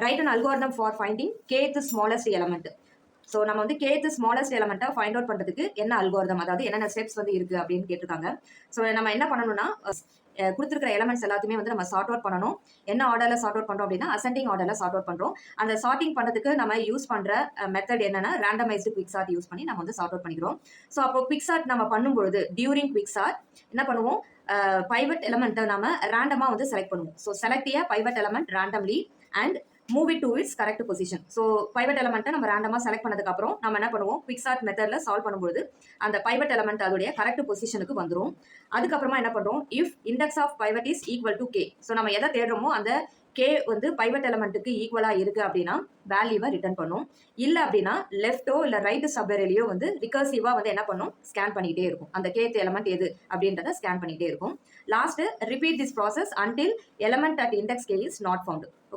Right and algorithm for finding kth smallest element. So நம்ம வந்து kth smallest எலமெண்ட்டை find out பண்ணுறதுக்கு என்ன algorithm, அதாவது என்னென்ன ஸ்டெப்ஸ் வந்து இருக்குது அப்படின்னு கேட்டிருக்காங்க. ஸோ நம்ம என்ன பண்ணணும்னா கொடுத்துருக்கிற எலமெண்ட்ஸ் எல்லாத்தையுமே வந்து நம்ம சார்ட் அவுட் பண்ணணும். என்ன ஆர்டரில் சார்ட் அவுட் பண்ணுறோம் அப்படின்னா அசெண்டிங் ஆர்டரில் சார்ட் அவுட் பண்ணுறோம். அந்த சார்ட்டிங் பண்ணுறதுக்கு நம்ம யூஸ் பண்ணுற மெத்தட் என்னன்னா ரேண்டமைஸ்டு குவிக் சார்ட் யூஸ் பண்ணி நம்ம வந்து சார்ட் அவுட் பண்ணிக்கிறோம். ஸோ அப்போ குவிக் சார்ட் நம்ம பண்ணும்பொழுது டியூரிங் குவிக் சார்ட் என்ன பண்ணுவோம், பைவட் எலமெண்ட்டை நம்ம ரேண்டமாக வந்து செலக்ட் பண்ணுவோம். So select a pivot element randomly and move it to its correct position. So pivot எலமெண்ட்டை நம்ம ரேண்டமாக செலக்ட் பண்ணதுக்கு அப்புறம் நம்ம என்ன பண்ணுவோம், குவிக் சார்ட் மெத்தட்ல சால்வ் பண்ணும்போது அந்த பைவட் எலமெண்ட் அதோடைய கரெக்ட் பொசிஷனுக்கு வந்துடும். அதுக்கப்புறமா என்ன பண்றோம், if index of pivot is equal to K. So நம்ம எதை தேடுறோமோ அந்த கே வந்து பைவட் எலமெண்ட்டுக்கு ஈக்குவலா இருக்கு அப்படின்னா வேல்யூவை ரிட்டர்ன் பண்ணும். இல்லை அப்படின்னா லெஃப்டோ இல்லை ரைட் சப்அரேலையோ வந்து ரிகர்சிவா வந்து என்ன பண்ணும், ஸ்கேன் பண்ணிக்கிட்டே இருக்கும். அந்த கேத் எலமெண்ட் எது அப்படின்றத ஸ்கேன் பண்ணிக்கிட்டே இருக்கும். Last repeat this process until element at index K is not found.